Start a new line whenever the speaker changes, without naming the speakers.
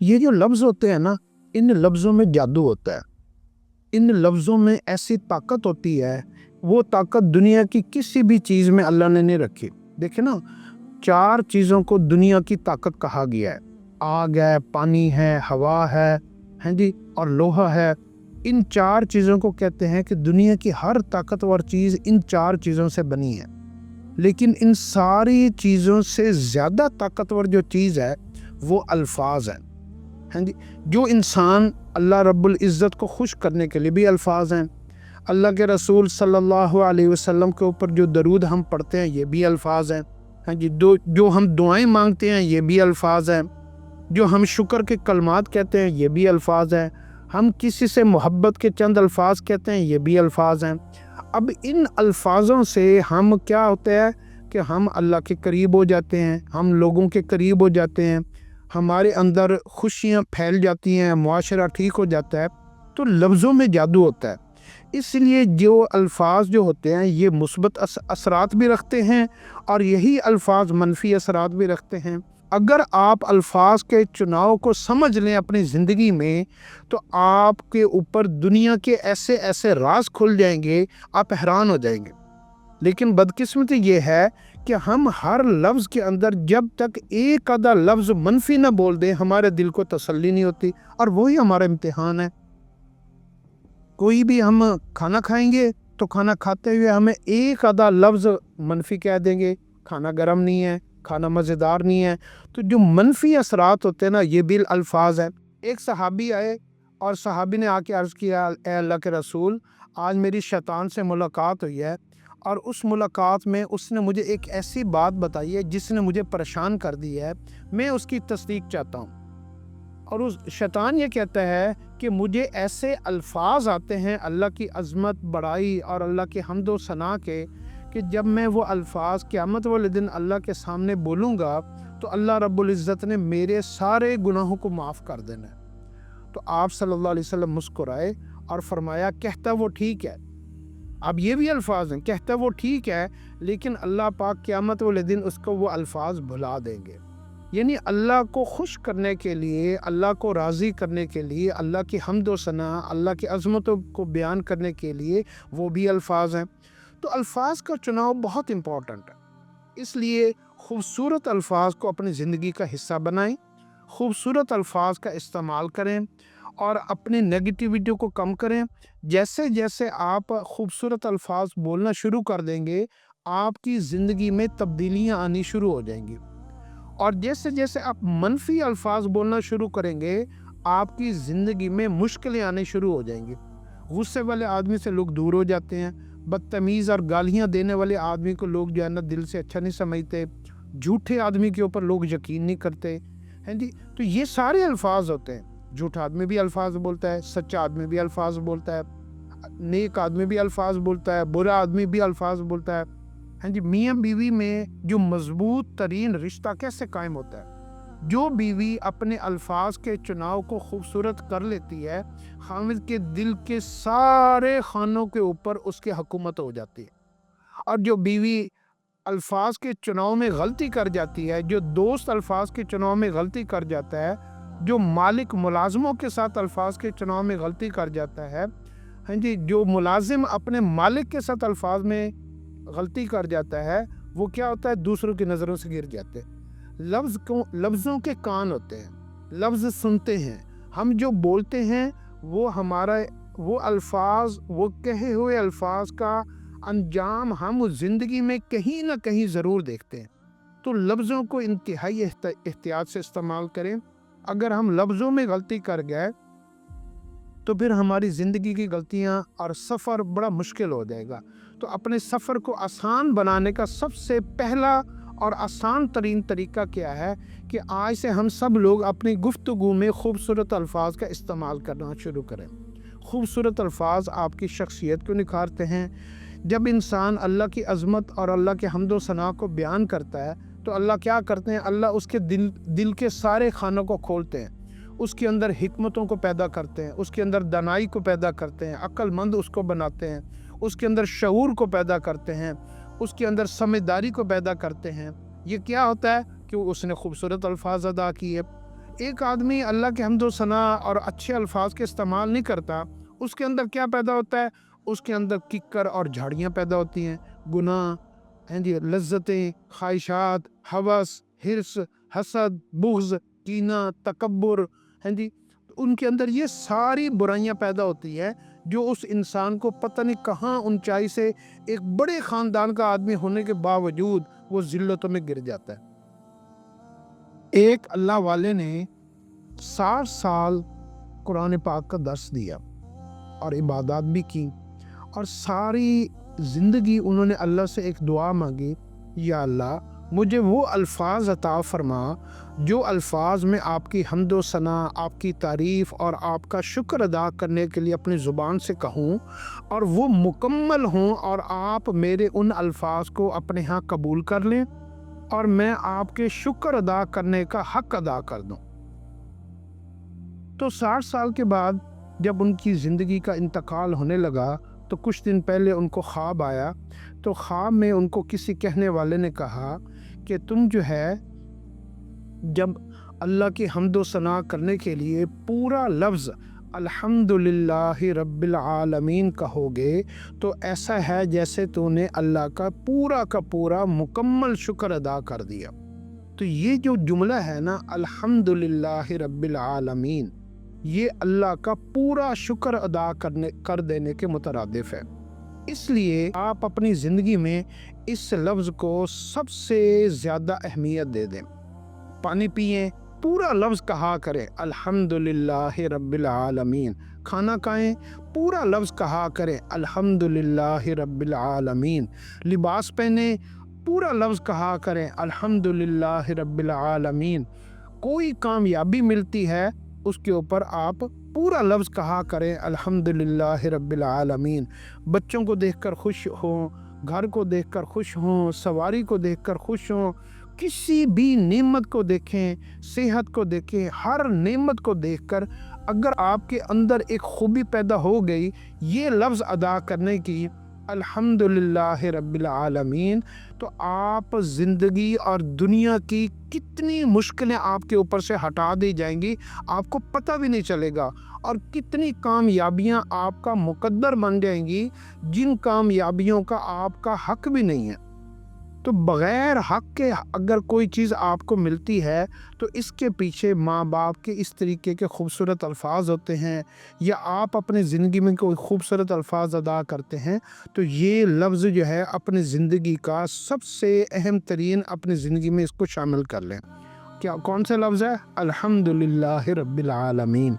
یہ جو لفظ ہوتے ہیں نا، ان لفظوں میں جادو ہوتا ہے، ان لفظوں میں ایسی طاقت ہوتی ہے، وہ طاقت دنیا کی کسی بھی چیز میں اللہ نے نہیں رکھی۔ دیکھیں نا، 4 چیزوں کو دنیا کی طاقت کہا گیا ہے، آگ ہے، پانی ہے، ہوا ہے، ہیں جی، اور لوہا ہے۔ ان 4 چیزوں کو کہتے ہیں کہ دنیا کی ہر طاقتور چیز ان 4 چیزوں سے بنی ہے۔ لیکن ان ساری چیزوں سے زیادہ طاقتور جو چیز ہے وہ الفاظ ہیں، ہیں جی۔ جو انسان اللہ رب العزت کو خوش کرنے کے لیے بھی الفاظ ہیں، اللہ کے رسول صلی اللہ علیہ وسلم کے اوپر جو درود ہم پڑھتے ہیں یہ بھی الفاظ ہیں، ہیں جی۔ جو ہم دعائیں مانگتے ہیں یہ بھی الفاظ ہیں، جو ہم شکر کے کلمات کہتے ہیں یہ بھی الفاظ ہیں، ہم کسی سے محبت کے چند الفاظ کہتے ہیں یہ بھی الفاظ ہیں۔ اب ان الفاظوں سے ہم کیا ہوتا ہے کہ ہم اللہ کے قریب ہو جاتے ہیں، ہم لوگوں کے قریب ہو جاتے ہیں، ہمارے اندر خوشیاں پھیل جاتی ہیں، معاشرہ ٹھیک ہو جاتا ہے۔ تو لفظوں میں جادو ہوتا ہے، اس لیے جو الفاظ جو ہوتے ہیں یہ مثبت اثرات بھی رکھتے ہیں اور یہی الفاظ منفی اثرات بھی رکھتے ہیں۔ اگر آپ الفاظ کے چناؤ کو سمجھ لیں اپنی زندگی میں تو آپ کے اوپر دنیا کے ایسے ایسے راز کھل جائیں گے، آپ حیران ہو جائیں گے۔ لیکن بدقسمتی یہ ہے کہ ہم ہر لفظ کے اندر جب تک ایک آدھا لفظ منفی نہ بول دیں ہمارے دل کو تسلی نہیں ہوتی، اور وہی ہمارا امتحان ہے۔ کوئی بھی ہم کھانا کھائیں گے تو کھانا کھاتے ہوئے ہمیں ایک آدھا لفظ منفی کہہ دیں گے، کھانا گرم نہیں ہے، کھانا مزیدار نہیں ہے۔ تو جو منفی اثرات ہوتے ہیں نا یہ بھی الفاظ ہیں۔ ایک صحابی آئے اور صحابی نے آ کے عرض کیا، اے اللہ کے رسول، آج میری شیطان سے ملاقات ہوئی ہے اور اس ملاقات میں اس نے مجھے ایک ایسی بات بتائی ہے جس نے مجھے پریشان کر دی ہے، میں اس کی تصدیق چاہتا ہوں۔ اور اس شیطان یہ کہتا ہے کہ مجھے ایسے الفاظ آتے ہیں اللہ کی عظمت، بڑائی اور اللہ کی حمد و ثنا کے، کہ جب میں وہ الفاظ قیامت والے دن اللہ کے سامنے بولوں گا تو اللہ رب العزت نے میرے سارے گناہوں کو معاف کر دینا ہے۔ تو آپ صلی اللہ علیہ وسلم مسکرائے اور فرمایا، کہتا وہ ٹھیک ہے۔ اب یہ بھی الفاظ ہیں، کہتا وہ ٹھیک ہے، لیکن اللہ پاک قیامت والے دن اس کو وہ الفاظ بھلا دیں گے۔ یعنی اللہ کو خوش کرنے کے لیے، اللہ کو راضی کرنے کے لیے، اللہ کی حمد و ثنا، اللہ کی عظمتوں کو بیان کرنے کے لیے وہ بھی الفاظ ہیں۔ تو الفاظ کا چناؤ بہت امپورٹنٹ ہے، اس لیے خوبصورت الفاظ کو اپنی زندگی کا حصہ بنائیں، خوبصورت الفاظ کا استعمال کریں اور اپنی نیگیٹیوٹی کو کم کریں۔ جیسے جیسے آپ خوبصورت الفاظ بولنا شروع کر دیں گے آپ کی زندگی میں تبدیلیاں آنی شروع ہو جائیں گی، اور جیسے جیسے آپ منفی الفاظ بولنا شروع کریں گے آپ کی زندگی میں مشکلیں آنے شروع ہو جائیں گی۔ غصے والے آدمی سے لوگ دور ہو جاتے ہیں، بدتمیز اور گالیاں دینے والے آدمی کو لوگ جو ہے نا دل سے اچھا نہیں سمجھتے، جھوٹے آدمی کے اوپر لوگ یقین نہیں کرتے ہیں جی۔ تو یہ سارے الفاظ ہوتے ہیں، جھوٹا آدمی بھی الفاظ بولتا ہے، سچا آدمی بھی الفاظ بولتا ہے، نیک آدمی بھی الفاظ بولتا ہے، برا آدمی بھی الفاظ بولتا ہے، ہیں جی۔ میاں بیوی میں جو مضبوط ترین رشتہ کیسے قائم ہوتا ہے؟ جو بیوی اپنے الفاظ کے چناؤ کو خوبصورت کر لیتی ہے، خامد کے دل کے سارے خانوں کے اوپر اس کی حکومت ہو جاتی ہے۔ اور جو بیوی الفاظ کے چناؤ میں غلطی کر جاتی ہے، جو دوست الفاظ کے چناؤ میں غلطی کر جاتا ہے، جو مالک ملازموں کے ساتھ الفاظ کے چناؤ میں غلطی کر جاتا ہے، ہاں جی، جو ملازم اپنے مالک کے ساتھ الفاظ میں غلطی کر جاتا ہے، وہ کیا ہوتا ہے؟ دوسروں کی نظروں سے گر جاتے ہیں۔ لفظوں کے کان ہوتے ہیں، لفظ سنتے ہیں، ہم جو بولتے ہیں وہ الفاظ، وہ کہے ہوئے الفاظ کا انجام ہم زندگی میں کہیں نہ کہیں ضرور دیکھتے ہیں۔ تو لفظوں کو انتہائی احتیاط سے استعمال کریں۔ اگر ہم لفظوں میں غلطی کر گئے تو پھر ہماری زندگی کی غلطیاں اور سفر بڑا مشکل ہو جائے گا۔ تو اپنے سفر کو آسان بنانے کا سب سے پہلا اور آسان ترین طریقہ کیا ہے کہ آج سے ہم سب لوگ اپنی گفتگو میں خوبصورت الفاظ کا استعمال کرنا شروع کریں۔ خوبصورت الفاظ آپ کی شخصیت کو نکھارتے ہیں۔ جب انسان اللہ کی عظمت اور اللہ کے حمد و ثنا کو بیان کرتا ہے تو اللہ کیا کرتے ہیں؟ اللہ اس کے دل کے سارے خانوں کو کھولتے ہیں، اس کے اندر حکمتوں کو پیدا کرتے ہیں، اس کے اندر دانائی کو پیدا کرتے ہیں، عقل مند اس کو بناتے ہیں، اس کے اندر شعور کو پیدا کرتے ہیں، اس کے اندر سمجھداری کو پیدا کرتے ہیں۔ یہ کیا ہوتا ہے کہ اس نے خوبصورت الفاظ ادا کیے۔ ایک آدمی اللہ کے حمد و ثنا اور اچھے الفاظ کے استعمال نہیں کرتا، اس کے اندر کیا پیدا ہوتا ہے؟ اس کے اندر ککر اور جھاڑیاں پیدا ہوتی ہیں، گناہ، لذتیں، خواہشات، ہوس، حرص، حسد، بغض، کینہ، تکبر، ان کے اندر یہ ساری برائیاں پیدا ہوتی ہے، جو اس انسان کو پتہ نہیں کہاں اونچائی سے ایک بڑے خاندان کا آدمی ہونے کے باوجود وہ ذلتوں میں گر جاتا ہے۔ ایک اللہ والے نے 60 سال قرآن پاک کا درس دیا اور عبادات بھی کی، اور ساری زندگی انہوں نے اللہ سے ایک دعا مانگی، یا اللہ مجھے وہ الفاظ عطا فرما جو الفاظ میں آپ کی حمد و ثنا، آپ کی تعریف اور آپ کا شکر ادا کرنے کے لیے اپنی زبان سے کہوں، اور وہ مکمل ہوں، اور آپ میرے ان الفاظ کو اپنے ہاں قبول کر لیں اور میں آپ کے شکر ادا کرنے کا حق ادا کر دوں۔ تو 60 سال کے بعد جب ان کی زندگی کا انتقال ہونے لگا تو کچھ دن پہلے ان کو خواب آیا، تو خواب میں ان کو کسی کہنے والے نے کہا کہ تم جو ہے جب اللہ کی حمد و ثنا کرنے کے لیے پورا لفظ الحمدللہ رب العالمین کہو گے تو ایسا ہے جیسے تو نے اللہ کا پورا مکمل شکر ادا کر دیا۔ تو یہ جو جملہ ہے نا الحمدللہ رب العالمین، یہ اللہ کا پورا شکر ادا کر دینے کے مترادف ہے۔ اس لیے آپ اپنی زندگی میں اس لفظ کو سب سے زیادہ اہمیت دے دیں۔ پانی پئیں، پورا لفظ کہا کریں الحمدللہ رب العالمین۔ کھانا کھائیں، پورا لفظ کہا کریں الحمدللہ رب العالمین۔ لباس پہنیں، پورا لفظ کہا کریں الحمدللہ رب العالمین۔ کوئی کامیابی ملتی ہے اس کے اوپر آپ پورا لفظ کہا کریں الحمدللہ رب العالمین۔ بچوں کو دیکھ کر خوش ہوں، گھر کو دیکھ کر خوش ہوں، سواری کو دیکھ کر خوش ہوں، کسی بھی نعمت کو دیکھیں، صحت کو دیکھیں، ہر نعمت کو دیکھ کر اگر آپ کے اندر ایک خوبی پیدا ہو گئی یہ لفظ ادا کرنے کی الحمدللہ رب العالمین، تو آپ زندگی اور دنیا کی کتنی مشکلیں آپ کے اوپر سے ہٹا دی جائیں گی، آپ کو پتہ بھی نہیں چلے گا، اور کتنی کامیابیاں آپ کا مقدر بن جائیں گی جن کامیابیوں کا آپ کا حق بھی نہیں ہے۔ تو بغیر حق کے اگر کوئی چیز آپ کو ملتی ہے تو اس کے پیچھے ماں باپ کے اس طریقے کے خوبصورت الفاظ ہوتے ہیں، یا آپ اپنے زندگی میں کوئی خوبصورت الفاظ ادا کرتے ہیں، تو یہ لفظ جو ہے اپنی زندگی کا سب سے اہم ترین اپنی زندگی میں اس کو شامل کر لیں۔ کیا کون سے لفظ ہے؟ الحمدللہ رب العالمین۔